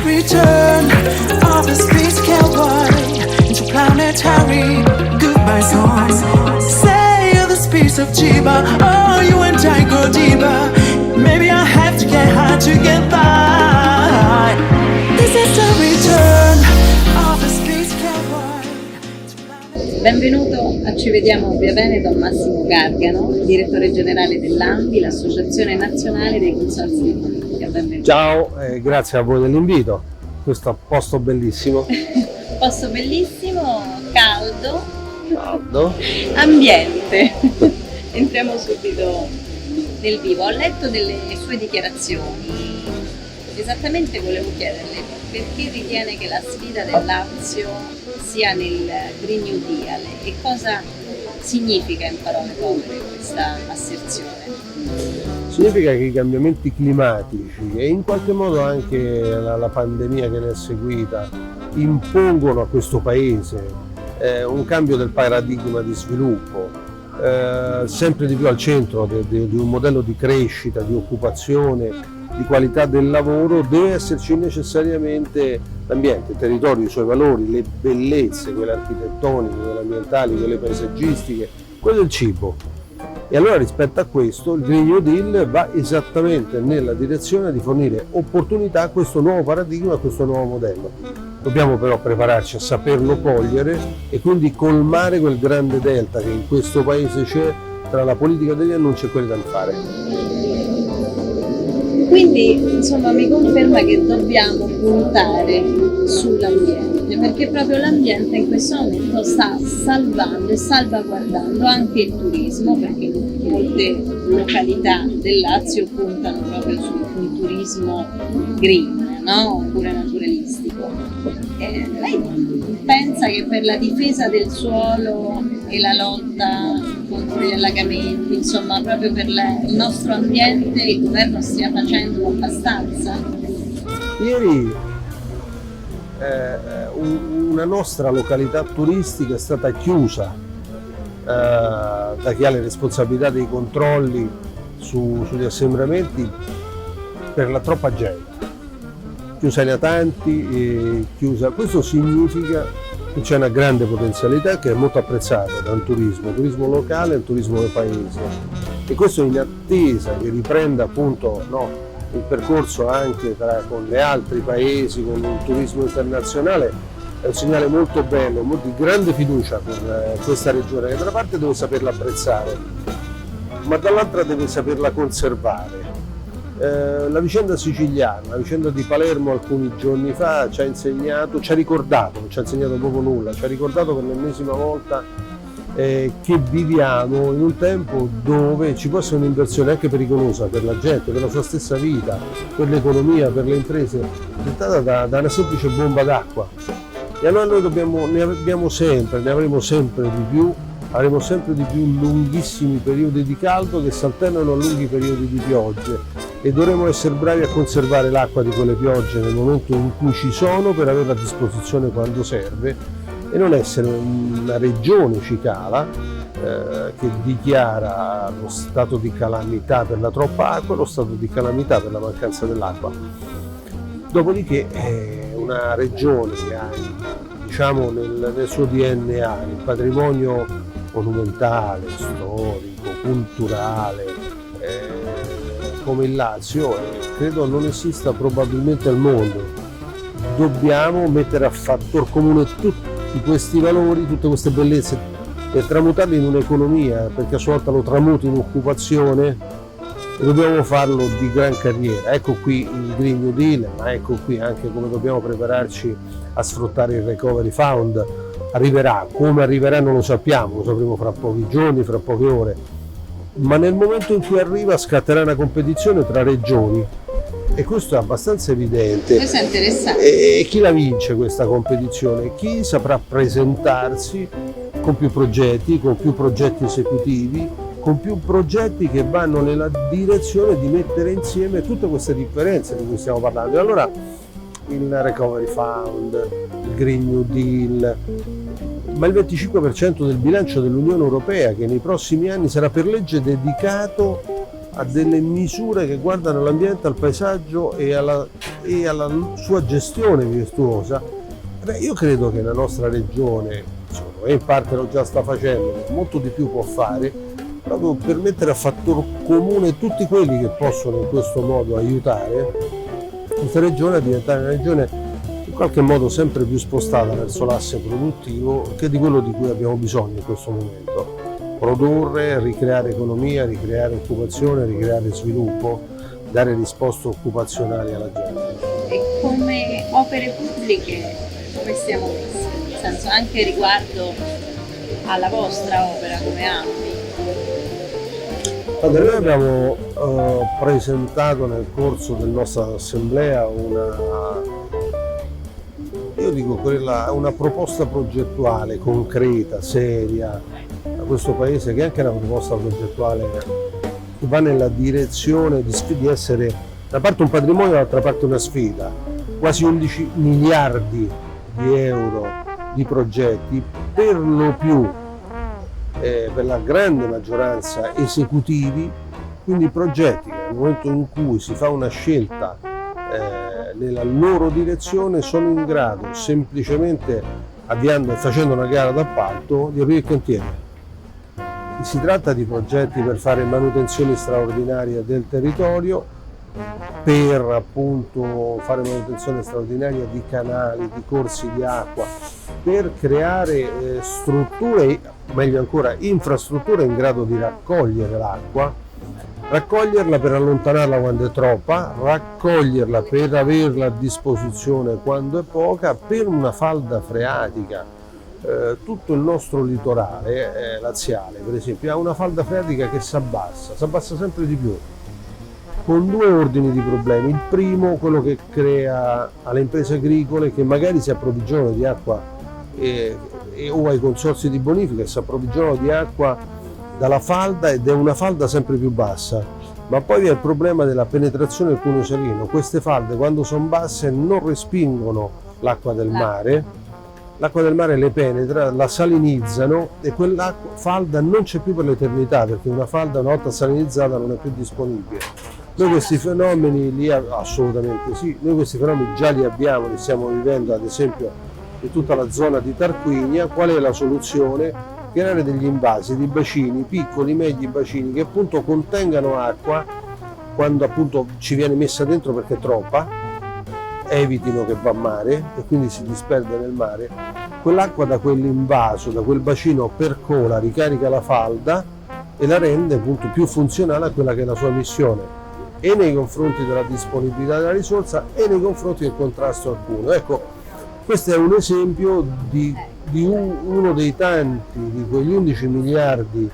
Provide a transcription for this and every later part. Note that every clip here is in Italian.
return of the space cowboy into planetary goodbye song. Say you're the space of Chiba, oh you and I go deeper. Maybe I have to get high to get by. This is the return of the space cowboy. Benvenuto a Ci Vediamo Via Veneto Massimo Gargano, direttore generale dell'ANVI, l'Associazione Nazionale dei Consorzi di Politica. Benvenuto. Ciao, grazie a voi dell'invito. Questo posto bellissimo. Posto bellissimo, caldo, Ambiente. Entriamo subito nel vivo. Ho letto delle sue dichiarazioni. Esattamente volevo chiederle perché ritiene che la sfida del Lazio sia nel Green New Deal e cosa significa in parole povere questa asserzione? Significa che i cambiamenti climatici e in qualche modo anche la pandemia che ne è seguita impongono a questo Paese un cambio del paradigma di sviluppo, sempre di più al centro di un modello di crescita, di occupazione, di qualità del lavoro. Deve esserci necessariamente l'ambiente, il territorio, i suoi valori, le bellezze, quelle architettoniche, quelle ambientali, quelle paesaggistiche, quelle del cibo. E allora rispetto a questo il Green New Deal va esattamente nella direzione di fornire opportunità a questo nuovo paradigma, a questo nuovo modello. Dobbiamo però prepararci a saperlo cogliere e quindi colmare quel grande delta che in questo Paese c'è tra la politica degli annunci e quelli da fare. Quindi, insomma, mi conferma che dobbiamo puntare sull'ambiente, perché proprio l'ambiente in questo momento sta salvando e salvaguardando anche il turismo, perché molte località del Lazio puntano proprio sul turismo green, no? Oppure naturalistico. Lei pensa che per la difesa del suolo e la lotta contro gli allagamenti, insomma proprio per il nostro ambiente, il governo stia facendo abbastanza? Ieri una nostra località turistica è stata chiusa da chi ha le responsabilità dei controlli sugli assembramenti per la troppa gente. Chiusa ai natanti, chiusa. Questo significa che c'è una grande potenzialità che è molto apprezzata da un turismo locale e un turismo del paese. E questo in attesa che riprenda appunto il percorso anche con gli altri paesi, con il turismo internazionale, è un segnale molto bello, di grande fiducia per questa regione, che da una parte deve saperla apprezzare, ma dall'altra deve saperla conservare. La vicenda siciliana, la vicenda di Palermo alcuni giorni fa ci ha insegnato, ci ha ricordato, non ci ha insegnato proprio nulla, ci ha ricordato per l'ennesima volta che viviamo in un tempo dove ci può essere un'inversione anche pericolosa per la gente, per la sua stessa vita, per l'economia, per le imprese, dettata da una semplice bomba d'acqua. E allora noi ne avremo sempre di più, avremo sempre di più lunghissimi periodi di caldo che si alternano a lunghi periodi di piogge e dovremo essere bravi a conservare l'acqua di quelle piogge nel momento in cui ci sono per averla a disposizione quando serve e non essere una regione cicala che dichiara lo stato di calamità per la troppa acqua e lo stato di calamità per la mancanza dell'acqua. Dopodiché è una regione che ha nel suo DNA il patrimonio monumentale, storico, culturale, come il Lazio, credo non esista probabilmente al mondo. Dobbiamo mettere a fattor comune tutti questi valori, tutte queste bellezze e tramutarli in un'economia, perché a sua volta lo tramuti in occupazione e dobbiamo farlo di gran carriera. Ecco qui il Green New Deal, ma ecco qui anche come dobbiamo prepararci a sfruttare il Recovery Fund. Arriverà, come arriverà non lo sappiamo, lo sapremo fra pochi giorni, fra poche ore, ma nel momento in cui arriva scatterà una competizione tra regioni e questo è abbastanza evidente. Questo è interessante. E chi la vince questa competizione? Chi saprà presentarsi con più progetti esecutivi, con più progetti che vanno nella direzione di mettere insieme tutte queste differenze di cui stiamo parlando. E allora il Recovery Fund, il Green New Deal, ma il 25% del bilancio dell'Unione Europea che nei prossimi anni sarà per legge dedicato a delle misure che guardano all'ambiente, al paesaggio e alla sua gestione virtuosa. Io credo che la nostra regione, e in parte lo già sta facendo, molto di più può fare, proprio per mettere a fattor comune tutti quelli che possono in questo modo aiutare questa regione a diventare una regione in qualche modo sempre più spostata verso l'asse produttivo, che è di quello di cui abbiamo bisogno in questo momento. Produrre, ricreare economia, ricreare occupazione, ricreare sviluppo, dare risposte occupazionali alla gente. E come opere pubbliche come stiamo messi? Nel senso, anche riguardo alla vostra opera come ANPI. Allora, noi abbiamo presentato nel corso della nostra assemblea una proposta progettuale concreta, seria a questo Paese, che è anche una proposta progettuale che va nella direzione di essere da parte un patrimonio e dall'altra parte una sfida. Quasi 11 miliardi di euro di progetti, per lo più per la grande maggioranza esecutivi, quindi progetti che nel momento in cui si fa una scelta nella loro direzione sono in grado, semplicemente avviando e facendo una gara d'appalto, di aprire il cantiere. Si tratta di progetti per fare manutenzioni straordinarie del territorio, per appunto fare manutenzione straordinaria di canali, di corsi di acqua, per creare strutture, meglio ancora infrastrutture in grado di raccogliere l'acqua, raccoglierla per allontanarla quando è troppa, raccoglierla per averla a disposizione quando è poca, per una falda freatica. Tutto il nostro litorale laziale, per esempio, ha una falda freatica che si abbassa sempre di più, con due ordini di problemi. Il primo, quello che crea alle imprese agricole, che magari si approvvigionano di acqua o ai consorzi di bonifica, si approvvigionano di acqua dalla falda, ed è una falda sempre più bassa. Ma poi vi è il problema della penetrazione del cuneo salino. Queste falde, quando sono basse, non respingono l'acqua del mare. L'acqua del mare le penetra, la salinizzano, e quella falda non c'è più per l'eternità, perché una falda una volta salinizzata non è più disponibile. Noi questi fenomeni assolutamente sì, noi questi fenomeni già li abbiamo, li stiamo vivendo ad esempio in tutta la zona di Tarquinia. Qual è la soluzione? Creare degli invasi, di bacini, piccoli, medi bacini, che appunto contengano acqua quando appunto ci viene messa dentro perché è troppa, evitino che va a mare e quindi si disperde nel mare. Quell'acqua da quell'invaso, da quel bacino, percola, ricarica la falda e la rende appunto più funzionale a quella che è la sua missione, e nei confronti della disponibilità della risorsa e nei confronti del contrasto al cuneo. Ecco, questo è un esempio di uno dei tanti, di quegli 11 miliardi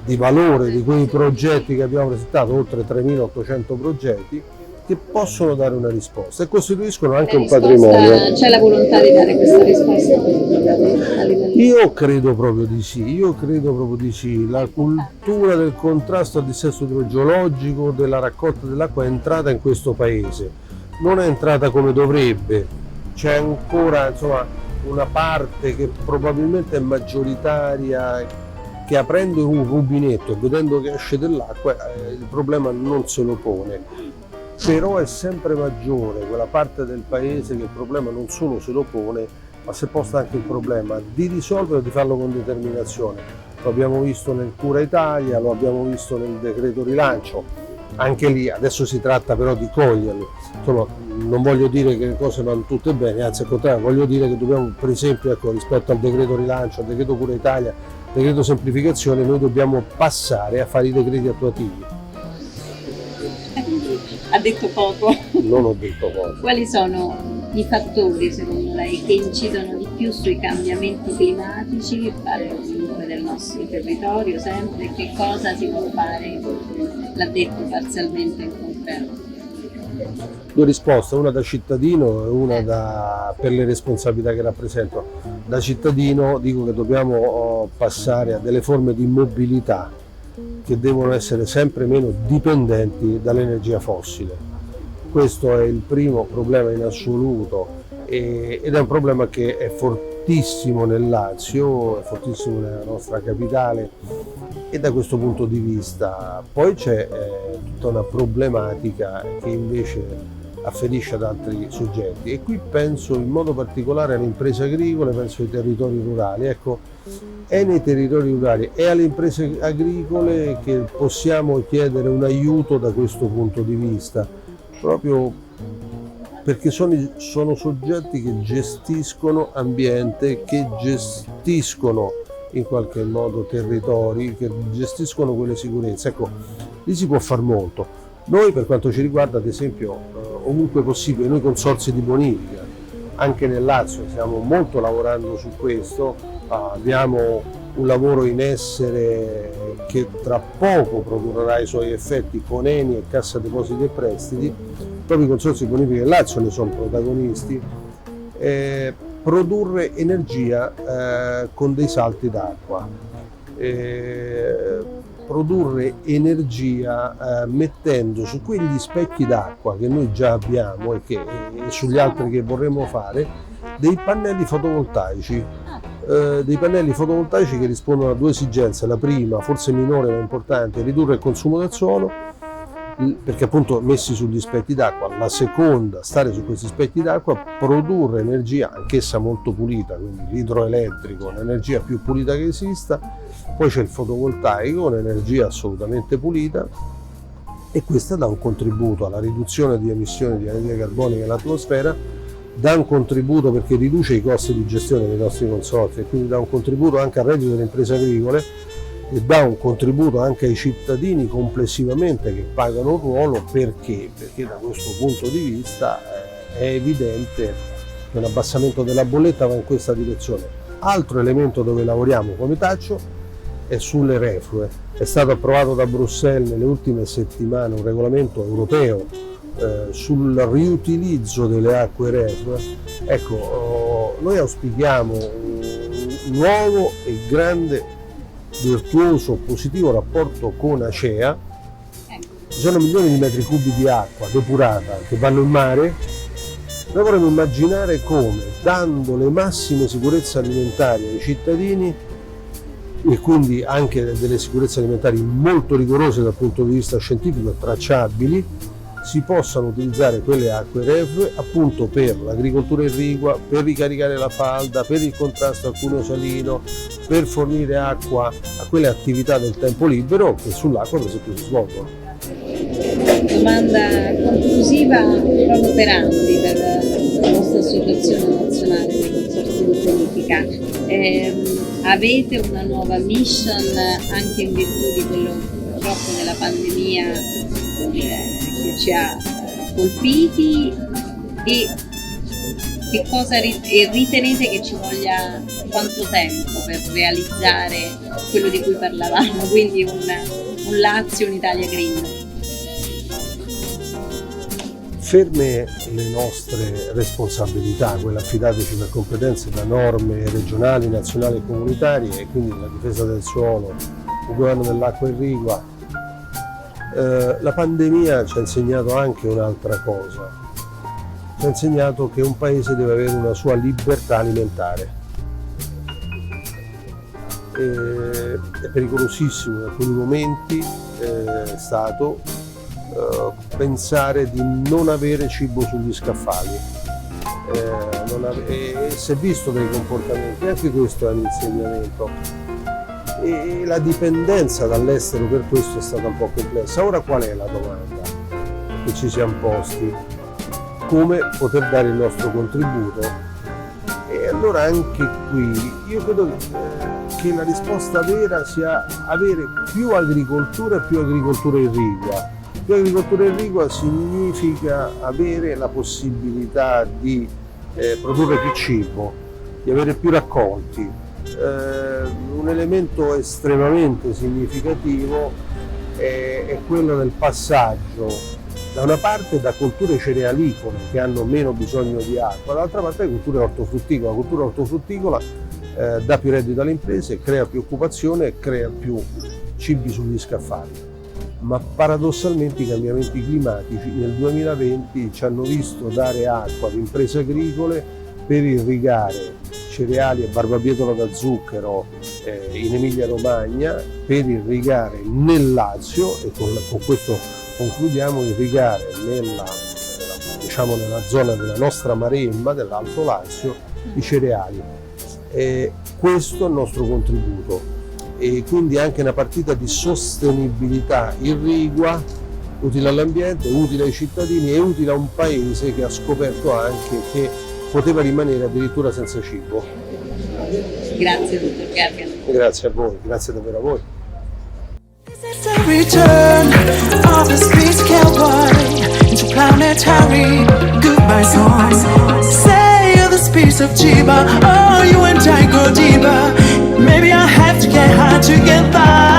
di valore di quei progetti che abbiamo presentato, oltre 3.800 progetti, che possono dare una risposta e costituiscono anche un patrimonio. C'è la volontà di dare questa risposta? Io credo proprio di sì, La cultura del contrasto al dissesto idrogeologico, della raccolta dell'acqua è entrata in questo paese, non è entrata come dovrebbe, c'è ancora una parte che probabilmente è maggioritaria, che aprendo un rubinetto e vedendo che esce dell'acqua il problema non se lo pone. Però è sempre maggiore quella parte del paese che il problema non solo se lo pone, ma si è posta anche il problema di risolverlo e di farlo con determinazione. Lo abbiamo visto nel Cura Italia, lo abbiamo visto nel decreto rilancio, anche lì adesso si tratta però di coglierli. Insomma, non voglio dire che le cose vanno tutte bene, anzi al contrario, voglio dire che dobbiamo, per esempio, rispetto al decreto rilancio, al decreto Cura Italia, al decreto semplificazione, noi dobbiamo passare a fare i decreti attuativi. Ha detto poco. Non ho detto poco. Quali sono i fattori, secondo lei, che incidono di più sui cambiamenti climatici? Parlo comunque del nostro territorio sempre. Che cosa si può fare? L'ha detto parzialmente in conferma. Due risposte, una da cittadino e una per le responsabilità che rappresento. Da cittadino dico che dobbiamo passare a delle forme di mobilità che devono essere sempre meno dipendenti dall'energia fossile. Questo è il primo problema in assoluto ed è un problema che è fortissimo nel Lazio, è fortissimo nella nostra capitale, e da questo punto di vista poi c'è tutta una problematica che invece afferisce ad altri soggetti, e qui penso in modo particolare alle imprese agricole, penso ai territori rurali. Ecco, è nei territori rurali e alle imprese agricole che possiamo chiedere un aiuto da questo punto di vista, proprio perché sono soggetti che gestiscono ambiente, che gestiscono in qualche modo territori, che gestiscono quelle sicurezze. Ecco, lì si può far molto. Noi, per quanto ci riguarda, ad esempio, ovunque possibile, noi consorzi di bonifica, anche nel Lazio stiamo molto lavorando su questo. Abbiamo un lavoro in essere che tra poco produrrà i suoi effetti con Eni e Cassa Depositi e Prestiti. Proprio i consorzi di bonifica del Lazio ne sono protagonisti. Produrre energia con dei salti d'acqua, produrre energia mettendo su quegli specchi d'acqua che noi già abbiamo e sugli altri che vorremmo fare dei pannelli fotovoltaici. Dei pannelli fotovoltaici che rispondono a due esigenze: la prima, forse minore ma importante, ridurre il consumo del suolo, perché appunto messi sugli specchi d'acqua; la seconda, stare su questi specchi d'acqua, produrre energia anch'essa molto pulita, quindi l'idroelettrico, l'energia più pulita che esista. Poi c'è il fotovoltaico, un'energia assolutamente pulita, e questa dà un contributo alla riduzione di emissioni di anidride carbonica nell'atmosfera, dà un contributo perché riduce i costi di gestione dei nostri consorzi, e quindi dà un contributo anche al reddito delle imprese agricole, e dà un contributo anche ai cittadini complessivamente che pagano un ruolo. Perché da questo punto di vista è evidente che un abbassamento della bolletta va in questa direzione. Altro elemento dove lavoriamo come Taccio è sulle reflue. È stato approvato da Bruxelles nelle ultime settimane un regolamento europeo sul riutilizzo delle acque reflue. Ecco, noi auspichiamo un nuovo e grande, virtuoso, positivo rapporto con Acea. Ci sono milioni di metri cubi di acqua depurata che vanno in mare. Noi vorremmo immaginare come, dando le massime sicurezze alimentari ai cittadini, e quindi anche delle sicurezze alimentari molto rigorose dal punto di vista scientifico e tracciabili, si possano utilizzare quelle acque reflue appunto per l'agricoltura irrigua, per ricaricare la falda, per il contrasto al cuneo salino, per fornire acqua a quelle attività del tempo libero che sull'acqua per esempio si svolgono. Domanda conclusiva proprio per ambiti, per la vostra associazione nazionale dei consorzi di bonifica. Avete una nuova mission anche in virtù di quello purtroppo della pandemia che ci ha colpiti, e che cosa ritenete che ci voglia quanto tempo per realizzare quello di cui parlavamo, quindi un Lazio, un'Italia green? Ferme le nostre responsabilità, quelle affidateci per competenze da norme regionali, nazionali e comunitarie, e quindi la difesa del suolo, il governo dell'acqua irrigua, la pandemia ci ha insegnato anche un'altra cosa. Ci ha insegnato che un paese deve avere una sua libertà alimentare. È pericolosissimo in alcuni momenti è stato pensare di non avere cibo sugli scaffali, e si è visto dei comportamenti, anche questo è un insegnamento, e la dipendenza dall'estero per questo è stata un po' complessa. Ora qual è la domanda che ci siamo posti? Come poter dare il nostro contributo? E allora anche qui io credo che la risposta vera sia avere più agricoltura e più agricoltura irrigua. Più agricoltura irrigua significa avere la possibilità di produrre più cibo, di avere più raccolti. Un elemento estremamente significativo è quello del passaggio da una parte da colture cerealicole che hanno meno bisogno di acqua, dall'altra parte da cultura ortofrutticola. La cultura ortofrutticola dà più reddito alle imprese, crea più occupazione e crea più cibi sugli scaffali. Ma paradossalmente i cambiamenti climatici nel 2020 ci hanno visto dare acqua ad imprese agricole per irrigare cereali e barbabietola da zucchero in Emilia Romagna per irrigare nel Lazio, e con questo concludiamo, irrigare diciamo nella zona della nostra Maremma, dell'Alto Lazio, i cereali. Questo è il nostro contributo, e quindi anche una partita di sostenibilità irrigua, utile all'ambiente, utile ai cittadini e utile a un paese che ha scoperto anche che poteva rimanere addirittura senza cibo. Grazie dottor Gargano. Grazie a voi, grazie davvero a voi. This is the return of the space cowboy into planetary goodbye song. Say you're the space of Chiba, oh you and Tycho Diba. Maybe I have to get high to get by.